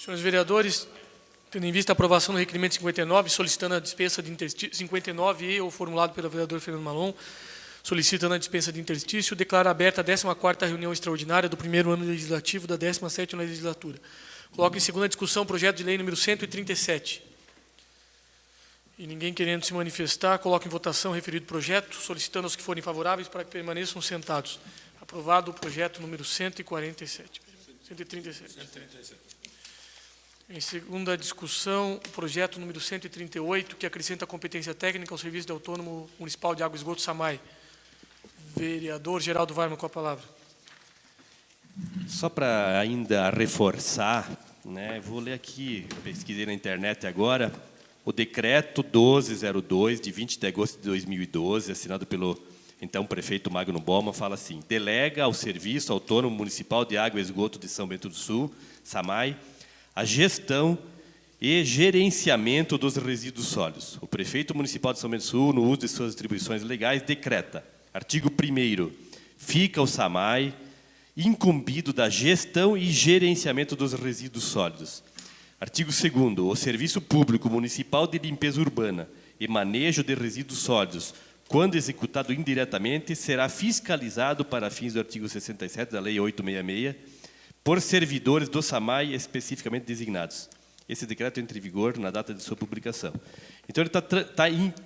Senhores vereadores, tendo em vista a aprovação do requerimento 59, solicitando a dispensa de interstício, 59 e o formulado pelo vereador Fernando Malon, solicitando a dispensa de interstício, declara aberta a 14ª reunião extraordinária do primeiro ano legislativo da 17ª legislatura. Coloco em segunda discussão o projeto de lei número 137. E ninguém querendo se manifestar, coloco em votação o referido projeto, solicitando aos que forem favoráveis para que permaneçam sentados. Aprovado o projeto número 147. 137. Em segunda discussão, o projeto número 138, que acrescenta competência técnica ao Serviço de Autônomo Municipal de Água e Esgoto, SAMAI. Vereador Geraldo Varman, com a palavra. Só para ainda reforçar, né, vou ler aqui, pesquisei na internet agora, o decreto 1202, de 20 de agosto de 2012, assinado pelo então prefeito Magno Boma, fala assim: delega ao Serviço Autônomo Municipal de Água e Esgoto de São Bento do Sul, SAMAI, a gestão e gerenciamento dos resíduos sólidos. O prefeito municipal de São Bento do Sul, no uso de suas atribuições legais, decreta, artigo 1º, fica o SAMAI incumbido da gestão e gerenciamento dos resíduos sólidos. Artigo 2º, o Serviço Público Municipal de Limpeza Urbana e Manejo de Resíduos Sólidos, quando executado indiretamente, será fiscalizado para fins do artigo 67 da Lei 866, por servidores do SAMAI especificamente designados. Esse decreto entra em vigor na data de sua publicação. Então, ele está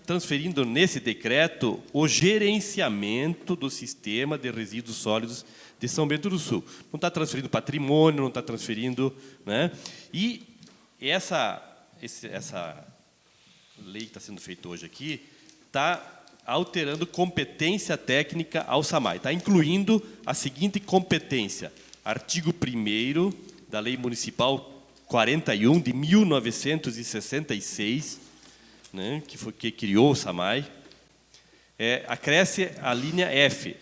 transferindo nesse decreto o gerenciamento do sistema de resíduos sólidos de São Bento do Sul. Não está transferindo patrimônio, não está transferindo, né? E essa lei que está sendo feita hoje aqui está alterando competência técnica ao SAMAI. Está incluindo a seguinte competência: artigo 1º da Lei Municipal 41, de 1966, né, que criou o SAMAI, acresce a linha F,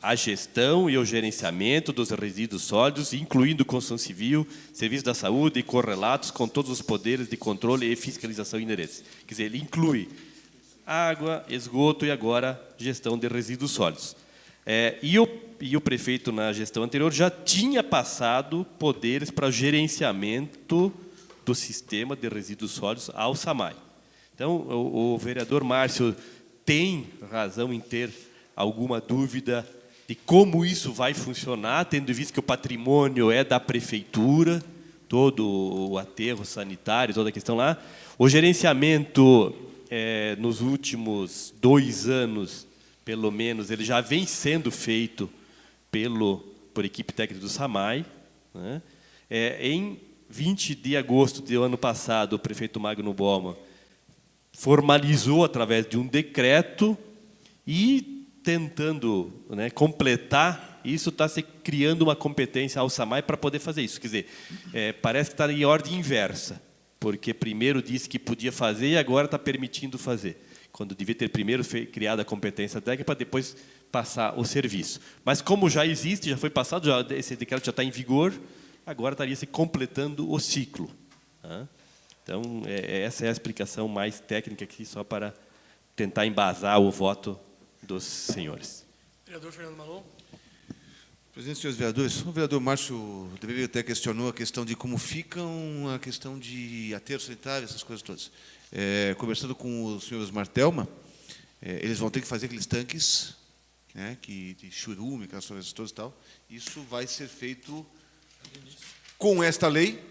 a gestão e o gerenciamento dos resíduos sólidos, incluindo construção civil, serviço da saúde e correlatos, com todos os poderes de controle e fiscalização inerentes. Quer dizer, ele inclui água, esgoto e agora gestão de resíduos sólidos. E o prefeito, na gestão anterior, já tinha passado poderes para o gerenciamento do sistema de resíduos sólidos ao SAMAI. Então, o vereador Márcio tem razão em ter alguma dúvida de como isso vai funcionar, tendo em vista que o patrimônio é da prefeitura, todo o aterro sanitário, toda a questão lá. O gerenciamento, nos últimos 2 anos, pelo menos, ele já vem sendo feito por equipe técnica do SAMAI, né? Em 20 de agosto do ano passado, o prefeito Magno Boma formalizou através de um decreto e, tentando, né, completar, isso está se criando uma competência ao SAMAI para poder fazer isso. Quer dizer, parece que está em ordem inversa, porque primeiro disse que podia fazer e agora está permitindo fazer, quando devia ter primeiro criado a competência técnica para depois passar o serviço. Mas como já existe, já foi passado, esse decreto já está em vigor, agora estaria se completando o ciclo. Tá? Então, essa é a explicação mais técnica aqui, só para tentar embasar o voto dos senhores. Vereador Fernando Malon. Presidente, senhores vereadores, o vereador Márcio deveria até questionou a questão de como ficam a questão de aterro sanitário, essas coisas todas. Conversando com o senhor Osmar Telma, eles vão ter que fazer aqueles tanques, né, de churume, aquelas coisas todas e tal. Isso vai ser feito com esta lei,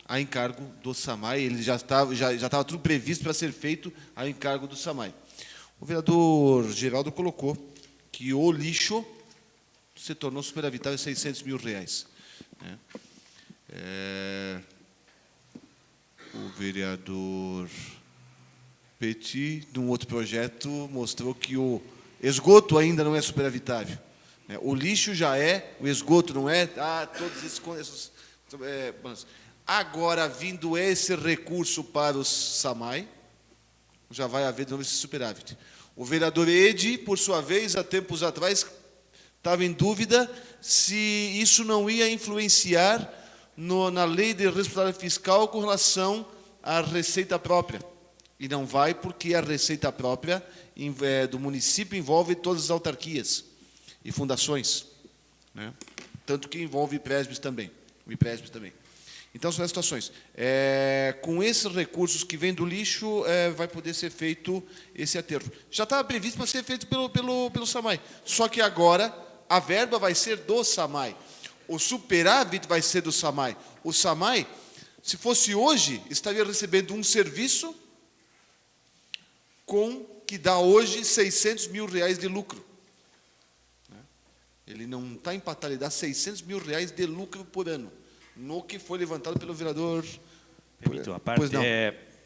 a encargo do SAMAI. Ele já estava tudo previsto para ser feito a encargo do SAMAI. O vereador Geraldo colocou que o lixo se tornou superavitável em R$600 mil. Né? O vereador Petit, num outro projeto, mostrou que o esgoto ainda não é superavitável. Né? O lixo já é, o esgoto não é. Todos esses agora, vindo esse recurso para o SAMAI, já vai haver de novo esse superávit. O vereador Edi, por sua vez, há tempos atrás, estava em dúvida se isso não ia influenciar na lei de responsabilidade fiscal com relação à receita própria. E não vai, porque a receita própria do município envolve todas as autarquias e fundações, né? Tanto que envolve IPRESBs também. Então, são as situações. Com esses recursos que vêm do lixo, vai poder ser feito esse aterro. Já estava previsto para ser feito pelo SAMAI. Só que agora a verba vai ser do SAMAI. O superávit vai ser do SAMAI. O SAMAI, se fosse hoje, estaria recebendo um serviço que dá hoje R$600 mil de lucro. Ele não está empatado, ele dá R$600 mil de lucro por ano, no que foi levantado pelo vereador. Permite uma parte?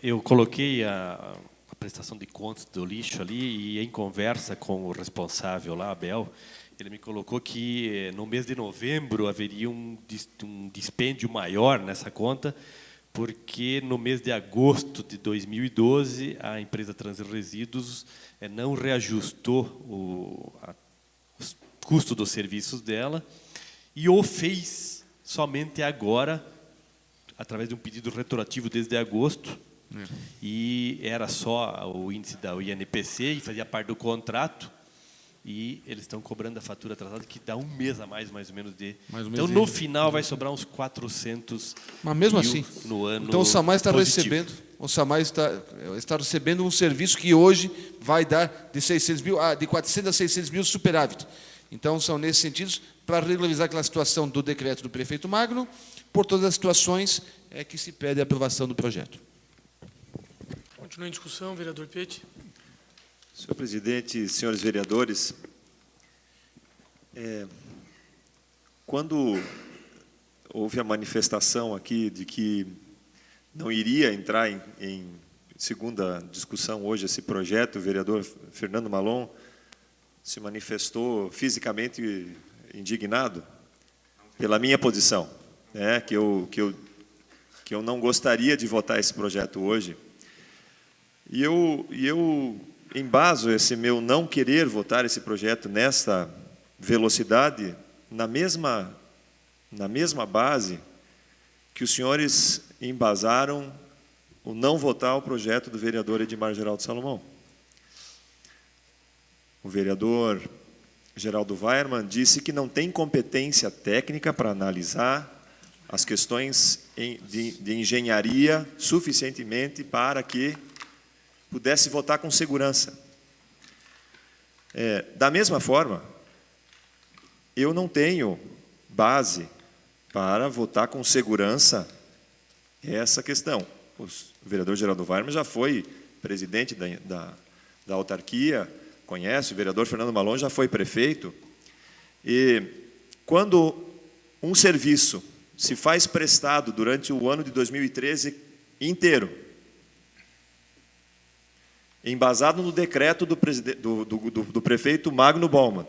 Eu coloquei a prestação de contas do lixo ali e, em conversa com o responsável lá, Abel, ele me colocou que no mês de novembro haveria um dispêndio maior nessa conta, porque no mês de agosto de 2012 a empresa Transresíduos não reajustou o custo dos serviços dela e o fez somente agora, através de um pedido retroativo desde agosto, e era só o índice da INPC e fazia parte do contrato, e eles estão cobrando a fatura atrasada, que dá um mês a mais ou menos de... Então, no final, vai sobrar uns 400 Mas mesmo mil assim, no ano. Então, o SAMAI está recebendo, está recebendo um serviço que hoje vai dar de 600 mil, de 400 a 600 mil superávit. Então, são nesses sentidos, para regularizar aquela situação do decreto do prefeito Magno, por todas as situações que se pede a aprovação do projeto. Continua em discussão, vereador Pete. Senhor presidente, senhores vereadores, quando houve a manifestação aqui de que não iria entrar em segunda discussão hoje esse projeto, o vereador Fernando Malon se manifestou fisicamente indignado pela minha posição, que eu não gostaria de votar esse projeto hoje. E eu embaso esse meu não querer votar esse projeto nesta velocidade na mesma base que os senhores embasaram o não votar o projeto do vereador Edmar Geraldo Salomão. O vereador Geraldo Weiermann disse que não tem competência técnica para analisar as questões de engenharia suficientemente para que pudesse votar com segurança. Da mesma forma, eu não tenho base para votar com segurança essa questão. O vereador Geraldo Weiermann já foi presidente da autarquia, conhece, o vereador Fernando Malon já foi prefeito, e quando um serviço se faz prestado durante o ano de 2013 inteiro, embasado no decreto do prefeito Magno Baumann,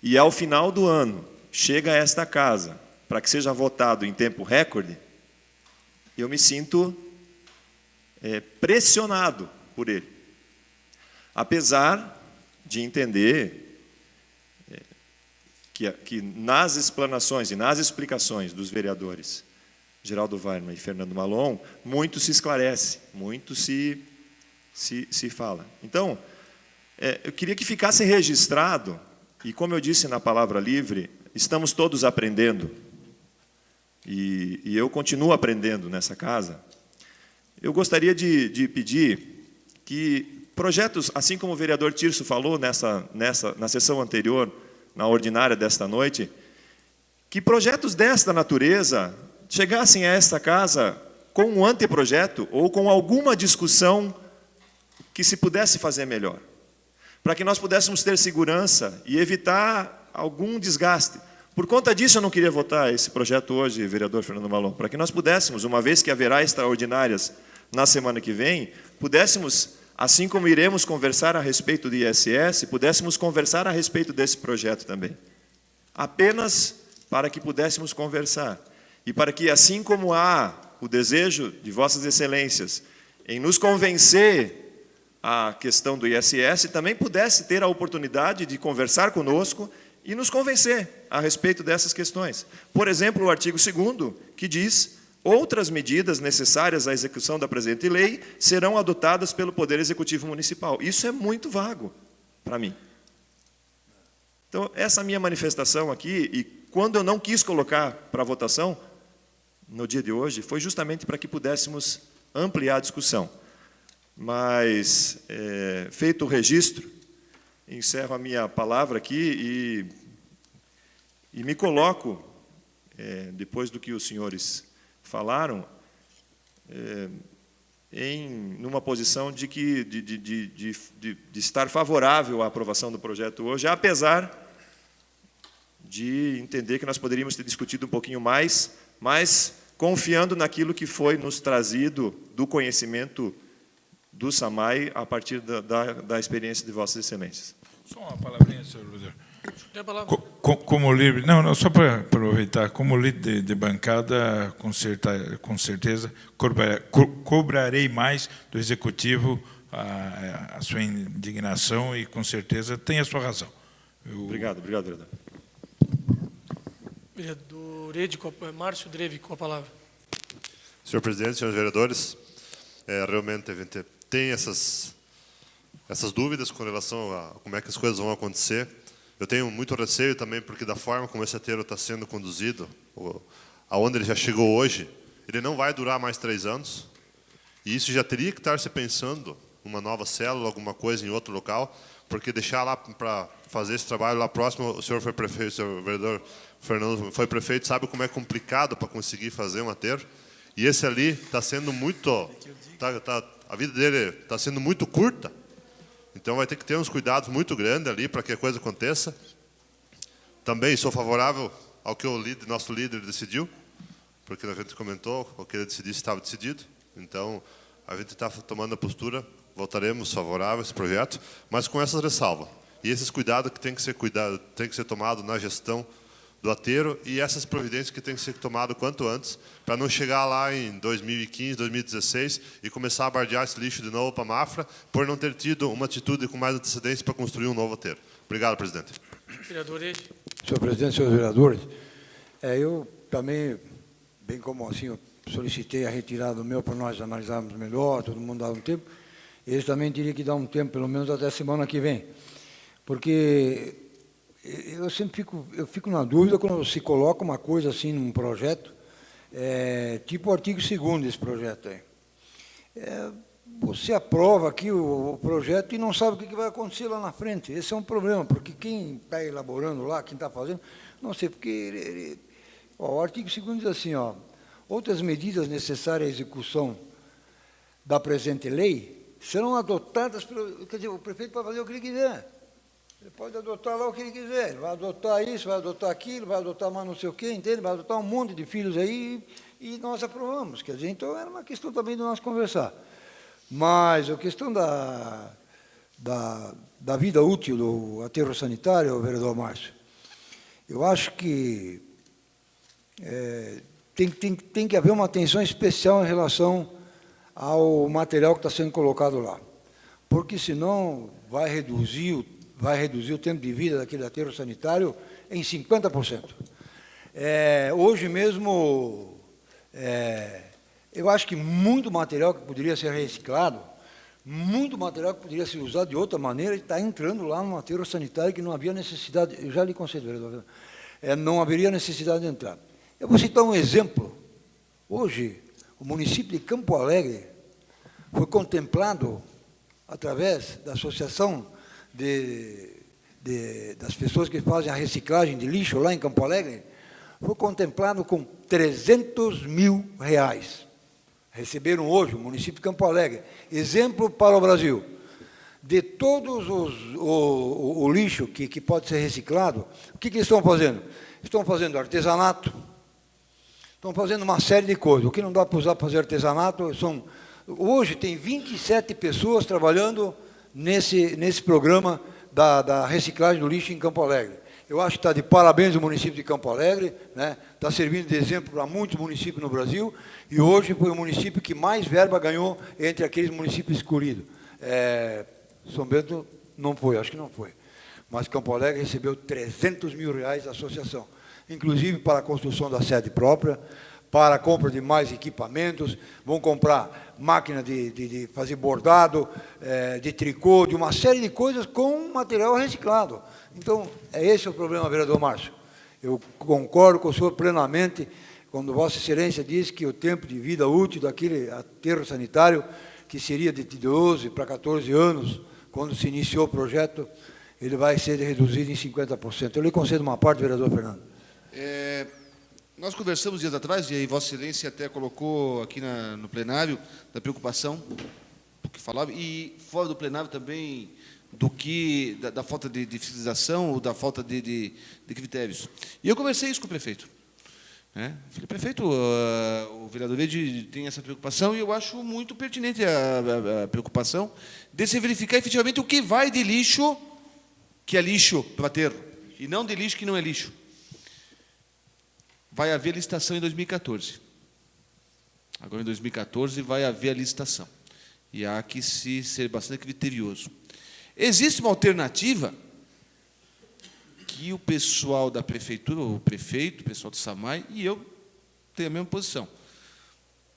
e ao final do ano chega a esta casa para que seja votado em tempo recorde, eu me sinto pressionado por ele. Apesar de entender que nas explanações e nas explicações dos vereadores Geraldo Weiermann e Fernando Malon, muito se esclarece, muito se fala. Então, eu queria que ficasse registrado, e como eu disse na palavra livre, estamos todos aprendendo, e eu continuo aprendendo nessa casa. Eu gostaria de pedir que projetos, assim como o vereador Tirso falou na sessão anterior, na ordinária desta noite, que projetos desta natureza chegassem a esta casa com um anteprojeto ou com alguma discussão que se pudesse fazer melhor, para que nós pudéssemos ter segurança e evitar algum desgaste. Por conta disso, eu não queria votar esse projeto hoje, vereador Fernando Malon, para que nós pudéssemos, uma vez que haverá extraordinárias na semana que vem, pudéssemos, assim como iremos conversar a respeito do ISS, pudéssemos conversar a respeito desse projeto também. Apenas para que pudéssemos conversar. E para que, assim como há o desejo de Vossas Excelências em nos convencer a questão do ISS, também pudesse ter a oportunidade de conversar conosco e nos convencer a respeito dessas questões. Por exemplo, o artigo 2º, que diz: outras medidas necessárias à execução da presente lei serão adotadas pelo Poder Executivo Municipal. Isso é muito vago para mim. Então, essa minha manifestação aqui, e quando eu não quis colocar para votação, no dia de hoje foi justamente para que pudéssemos ampliar a discussão. Mas, feito o registro, encerro a minha palavra aqui e me coloco, depois do que os senhores falaram, numa posição de estar favorável à aprovação do projeto hoje, apesar de entender que nós poderíamos ter discutido um pouquinho mais, mas confiando naquilo que foi nos trazido do conhecimento do SAMAI a partir da experiência de Vossas Excelências. Só uma palavrinha, senhor vereador. Tem a palavra. Como líder, não, só para aproveitar, como líder de bancada, com certeza cobrarei mais do Executivo a sua indignação e, com certeza, tem a sua razão. Obrigado, vereador. Vereador Márcio Dreve, com a palavra. Senhor presidente, senhores vereadores, realmente a gente tem essas dúvidas com relação a como é que as coisas vão acontecer. Eu tenho muito receio também, porque da forma como esse aterro está sendo conduzido, aonde ele já chegou hoje, ele não vai durar mais 3 anos, e isso já teria que estar se pensando uma nova célula, alguma coisa em outro local, porque deixar lá para fazer esse trabalho lá próximo, o senhor foi prefeito, o senhor vereador Fernando foi prefeito, sabe como é complicado para conseguir fazer um aterro, e esse ali está sendo muito, a vida dele está sendo muito curta, então vai ter que ter uns cuidados muito grandes ali para que a coisa aconteça. Também sou favorável ao que nosso líder decidiu, porque a gente comentou, o que ele decidisse estava decidido, então a gente está tomando a postura, votaremos favorável a esse projeto, mas com essas ressalvas. E esses cuidados que tem que ser tomado na gestão do aterro e essas providências que tem que ser tomado quanto antes, para não chegar lá em 2015, 2016 e começar a bardear esse lixo de novo para a Mafra, por não ter tido uma atitude com mais antecedência para construir um novo aterro. Obrigado, presidente. Vereador Ede. Senhor presidente, senhores vereadores, eu também, bem como assim, eu solicitei a retirada do meu para nós analisarmos melhor, todo mundo dar um tempo, eles também teriam que dar um tempo, pelo menos até a semana que vem, porque eu sempre fico na dúvida quando se coloca uma coisa assim num projeto, tipo o artigo 2º desse projeto aí. Você aprova aqui o projeto e não sabe o que vai acontecer lá na frente. Esse é um problema, porque quem está elaborando lá, quem está fazendo, não sei, porque o artigo 2º diz assim, outras medidas necessárias à execução da presente lei serão adotadas pelo... Quer dizer, o prefeito pode fazer o que ele quiser. Ele pode adotar lá o que ele quiser. Ele vai adotar isso, vai adotar aquilo, vai adotar mais não sei o quê, entende? Vai adotar um monte de filhos aí e nós aprovamos. Quer dizer, então era uma questão também de nós conversar. Mas a questão da vida útil do aterro sanitário, vereador Márcio, eu acho que tem que haver uma atenção especial em relação ao material que está sendo colocado lá, porque senão vai reduzir o tempo de vida daquele aterro sanitário em 50%. Hoje mesmo, eu acho que muito material que poderia ser reciclado, muito material que poderia ser usado de outra maneira, está entrando lá no aterro sanitário que não havia necessidade, eu já lhe concedo, vereador, não haveria necessidade de entrar. Eu vou citar um exemplo. Hoje, o município de Campo Alegre foi contemplado, através da associação das pessoas que fazem a reciclagem de lixo lá em Campo Alegre, foi contemplado com R$300 mil. Receberam hoje o município de Campo Alegre. Exemplo para o Brasil. De todos o lixo que pode ser reciclado, o que eles estão fazendo? Estão fazendo artesanato, estão fazendo uma série de coisas. O que não dá para usar para fazer artesanato hoje tem 27 pessoas trabalhando nesse programa da reciclagem do lixo em Campo Alegre. Eu acho que está de parabéns o município de Campo Alegre, né? Está servindo de exemplo para muitos municípios no Brasil, e hoje foi o município que mais verba ganhou entre aqueles municípios escolhidos. São Bento não foi, acho que não foi, mas Campo Alegre recebeu R$300 mil da associação, inclusive para a construção da sede própria, para a compra de mais equipamentos, vão comprar máquina de fazer bordado, de tricô, de uma série de coisas com material reciclado. Então, esse é o problema, vereador Márcio. Eu concordo com o senhor plenamente quando Vossa Excelência diz que o tempo de vida útil daquele aterro sanitário, que seria de 12 para 14 anos, quando se iniciou o projeto, ele vai ser reduzido em 50%. Eu lhe concedo uma parte, vereador Fernando. Nós conversamos dias atrás, e aí Vossa Excelência até colocou aqui no plenário, da preocupação que falava, e fora do plenário também, da falta de fiscalização, ou da falta de critérios. E eu conversei isso com o prefeito. Falei, prefeito, o vereador Verde tem essa preocupação, e eu acho muito pertinente a preocupação de se verificar efetivamente o que vai de lixo, que é lixo para aterro, e não de lixo que não é lixo. Vai haver licitação em 2014. Agora, em 2014, vai haver a licitação. E há que ser bastante criterioso. Existe uma alternativa que o pessoal da prefeitura, o prefeito, o pessoal do SAMAI, e eu tenho a mesma posição,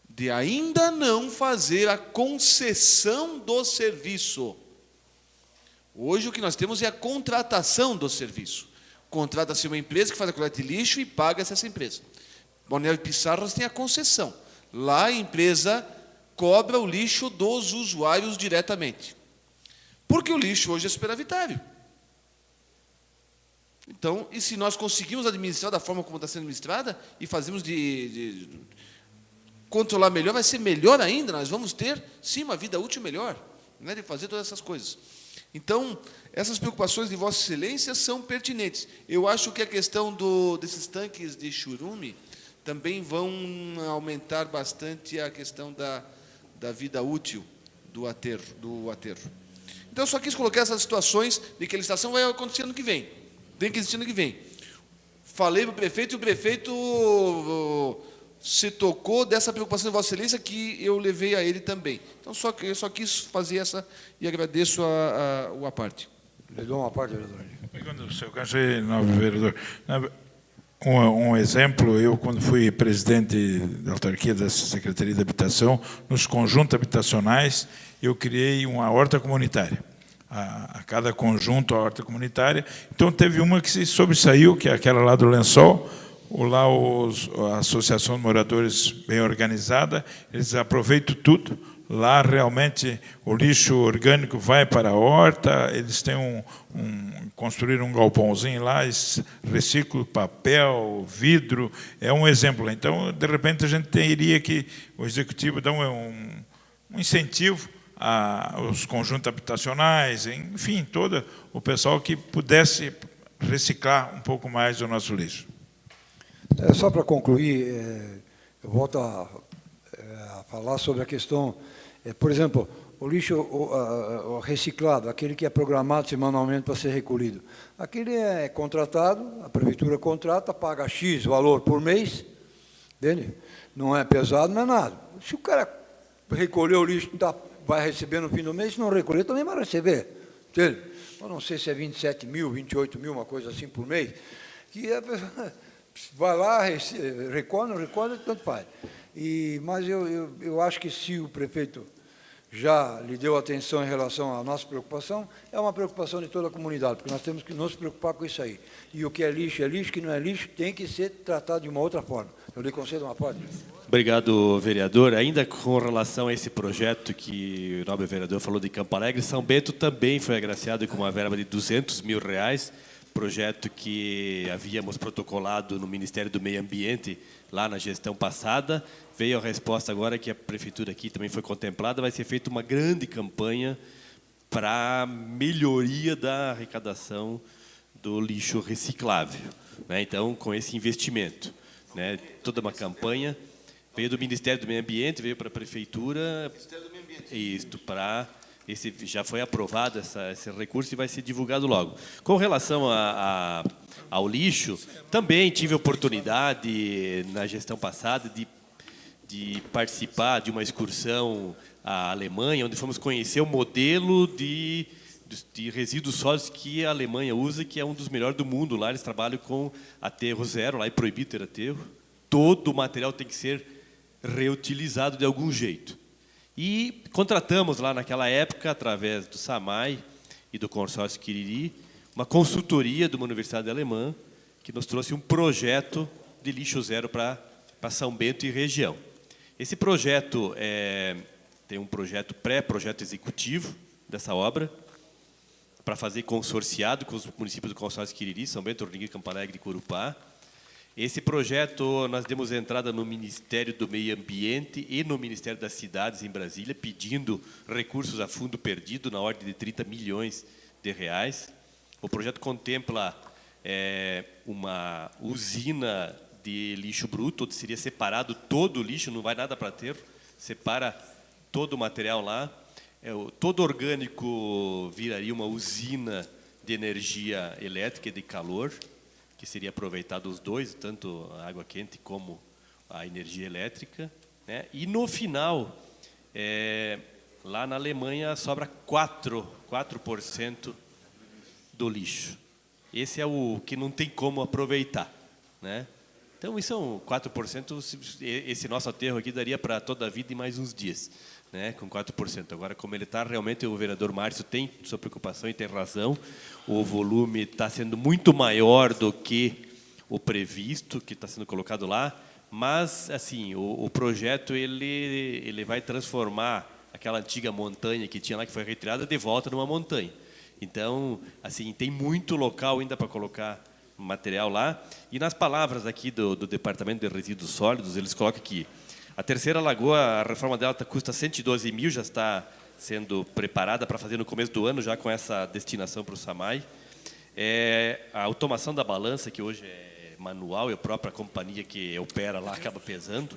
de ainda não fazer a concessão do serviço. Hoje, o que nós temos é a contratação do serviço. Contrata-se uma empresa que faz a coleta de lixo e paga-se essa empresa. Balneário Pissarras tem a concessão. Lá a empresa cobra o lixo dos usuários diretamente. Porque o lixo hoje é superavitário. Então, e se nós conseguimos administrar da forma como está sendo administrada, e fazemos de controlar melhor, vai ser melhor ainda, nós vamos ter, sim, uma vida útil melhor, né, de fazer todas essas coisas. Então, essas preocupações de Vossa Excelência são pertinentes. Eu acho que a questão desses tanques de churume também vão aumentar bastante a questão da vida útil do aterro. Então, eu só quis colocar essas situações de que a licitação vai acontecer ano que vem. Tem que existir ano que vem. Falei para o prefeito, e o prefeito se tocou dessa preocupação de Vossa Excelência, que eu levei a ele também. Então, eu só quis fazer essa, e agradeço a parte. Lhe dou uma parte, vereador. Quando o seu caso, novo vereador, um exemplo, eu, quando fui presidente da autarquia da Secretaria de Habitação, nos conjuntos habitacionais, eu criei uma horta comunitária. A cada conjunto, a horta comunitária. Então, teve uma que se sobressaiu, que é aquela lá do Lençol, lá a Associação de Moradores bem organizada, eles aproveitam tudo. Lá, realmente, o lixo orgânico vai para a horta, eles têm construíram um galpãozinho lá, reciclam papel, vidro, é um exemplo. Então, de repente, a gente teria que, o Executivo dá um incentivo aos conjuntos habitacionais, enfim, todo o pessoal que pudesse reciclar um pouco mais do nosso lixo. Só para concluir, eu volto a falar sobre a questão, por exemplo, o lixo o reciclado, aquele que é programado semanalmente para ser recolhido. Aquele é contratado, a prefeitura contrata, paga X valor por mês, entende? Não é pesado, não é nada. Se o cara recolher o lixo, vai receber no fim do mês, se não recolher, também vai receber. Entende? Eu não sei se é 27 mil, 28 mil, uma coisa assim por mês, que vai lá, recolhe, não recolhe, tanto faz. Mas eu acho que se o prefeito já lhe deu atenção em relação à nossa preocupação, é uma preocupação de toda a comunidade, porque nós temos que nos preocupar com isso aí. E o que é lixo, o que não é lixo, tem que ser tratado de uma outra forma. Eu lhe concedo uma parte. Obrigado, vereador. Ainda com relação a esse projeto que o nobre vereador falou de Campo Alegre, São Bento também foi agraciado com uma verba de R$200 mil, projeto que havíamos protocolado no Ministério do Meio Ambiente lá na gestão passada. Veio a resposta agora que a prefeitura aqui também foi contemplada, vai ser feita uma grande campanha para melhoria da arrecadação do lixo reciclável, né? Então, com esse investimento, né? Toda uma campanha veio do Ministério do Meio Ambiente, veio para a prefeitura, isto para esse já foi aprovado esse recurso e vai ser divulgado logo. Com relação ao lixo, também tive a oportunidade na gestão passada de participar de uma excursão à Alemanha, onde fomos conhecer o modelo de resíduos sólidos que a Alemanha usa, que é um dos melhores do mundo. Lá eles trabalham com aterro zero, lá é proibido ter aterro. Todo o material tem que ser reutilizado de algum jeito. E contratamos lá naquela época, através do SAMAI e do consórcio Quiriri, uma consultoria de uma universidade alemã que nos trouxe um projeto de lixo zero para para São Bento e região. Esse projeto tem um projeto pré-projeto executivo dessa obra, para fazer consorciado com os municípios do consórcio Quiriri, São Bento, Orligueira, Campo Alegre e Corupá. Esse projeto, nós demos entrada no Ministério do Meio Ambiente e no Ministério das Cidades, em Brasília, pedindo recursos a fundo perdido, na ordem de 30 milhões de reais. O projeto contempla uma usina de lixo bruto, onde seria separado todo o lixo, não vai nada para aterro, separa todo o material lá. Todo orgânico viraria uma usina de energia elétrica e de calor, que seria aproveitado os dois, tanto a água quente como a energia elétrica, né? E no final, lá na Alemanha, sobra 4% do lixo. Esse é o que não tem como aproveitar, né? Então, isso são 4%, esse nosso aterro aqui daria para toda a vida e mais uns dias, né, com 4%. Agora, como ele está, realmente o vereador Márcio tem sua preocupação e tem razão, o volume está sendo muito maior do que o previsto, que está sendo colocado lá, mas, assim, o projeto ele vai transformar aquela antiga montanha que tinha lá, que foi retirada, de volta numa montanha. Então, assim, tem muito local ainda para colocar material lá. E nas palavras aqui do Departamento de Resíduos Sólidos, eles colocam que a Terceira Lagoa, a reforma dela custa 112 mil, já está sendo preparada para fazer no começo do ano, já com essa destinação para o SAMAI. A automação da balança, que hoje é manual, e a própria companhia que opera lá acaba pesando.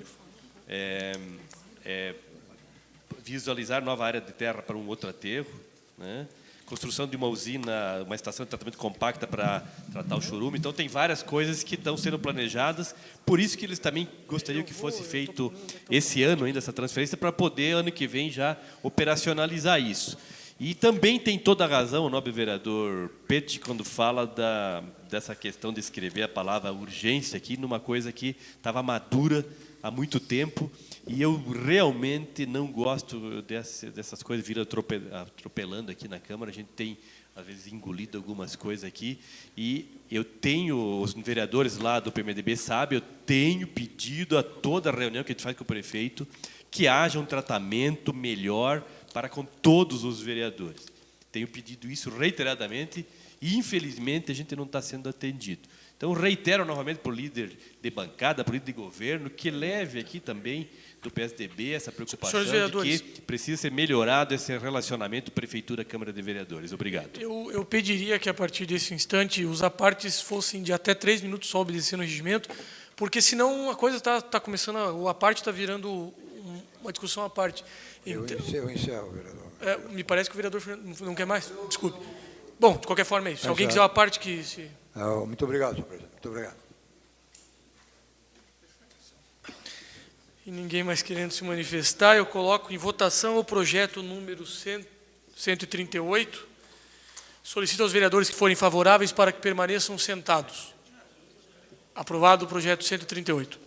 Visualizar nova área de terra para um outro aterro, né? Construção de uma usina, uma estação de tratamento compacta para tratar o chorume. Então, tem várias coisas que estão sendo planejadas. Por isso que eles também gostariam que fosse feito esse ano ainda, essa transferência, para poder, ano que vem, já operacionalizar isso. E também tem toda a razão o nobre vereador Pet quando fala dessa questão de escrever a palavra urgência aqui, numa coisa que estava madura há muito tempo. E eu realmente não gosto dessas coisas vir atropelando aqui na Câmara. A gente tem, às vezes, engolido algumas coisas aqui. E eu tenho, os vereadores lá do PMDB sabem, eu tenho pedido a toda reunião que a gente faz com o prefeito que haja um tratamento melhor para com todos os vereadores. Tenho pedido isso reiteradamente e, infelizmente, a gente não está sendo atendido. Então, reitero novamente para o líder de bancada, para o líder de governo, que leve aqui também do PSDB essa preocupação de que precisa ser melhorado esse relacionamento Prefeitura-Câmara de Vereadores. Obrigado. Eu pediria que, a partir desse instante, os apartes fossem de até 3 minutos só obedecendo o regimento, porque, senão, a coisa está começando, o aparte está virando uma discussão à parte. Então, eu encerro, vereador. Me parece que o vereador não quer mais. Desculpe. Bom, de qualquer forma é isso. Se alguém quiser uma parte que... Muito obrigado, senhor presidente. Muito obrigado. E ninguém mais querendo se manifestar, eu coloco em votação o projeto número 138. Solicito aos vereadores que forem favoráveis para que permaneçam sentados. Aprovado o projeto 138.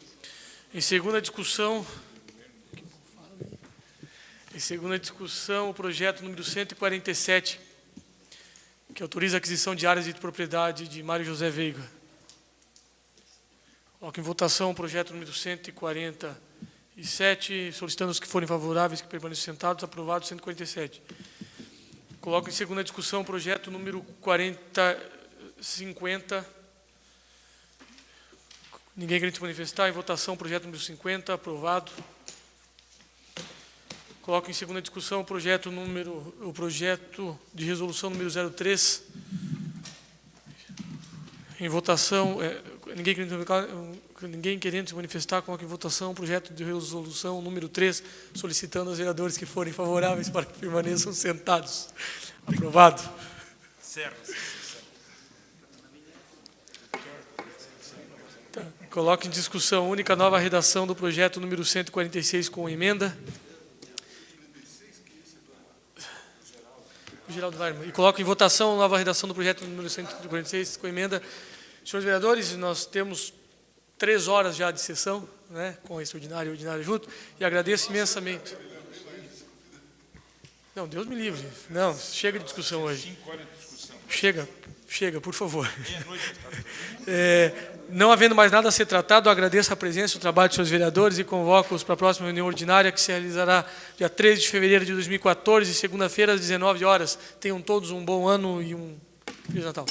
Em segunda discussão, o projeto número 147, que autoriza a aquisição de áreas de propriedade de Mário José Veiga. Coloco em votação o projeto número 147, solicitando os que forem favoráveis que permaneçam sentados. Aprovado 147. Coloco em segunda discussão o projeto número 4050. Ninguém querendo se manifestar. Em votação o projeto número 50. Aprovado. Coloco em segunda discussão o projeto de resolução número 03. Em votação, ninguém querendo se manifestar, coloco em votação o projeto de resolução número 3, solicitando aos vereadores que forem favoráveis para que permaneçam sentados. Aprovado. Tá. Coloco em discussão única a nova redação do projeto número 146 com emenda. Geraldo Weirman. E coloco em votação a nova redação do projeto número 146 com emenda. Senhores vereadores, nós temos 3 horas já de sessão, né, com extraordinário e ordinário junto, e agradeço imensamente. Não, Deus me livre. Não, chega de discussão hoje. 5 horas de discussão. Chega. Chega, por favor. Não havendo mais nada a ser tratado, agradeço a presença e o trabalho dos senhores vereadores e convoco-os para a próxima reunião ordinária, que se realizará dia 13 de fevereiro de 2014, segunda-feira, às 19 horas. Tenham todos um bom ano e um Feliz Natal.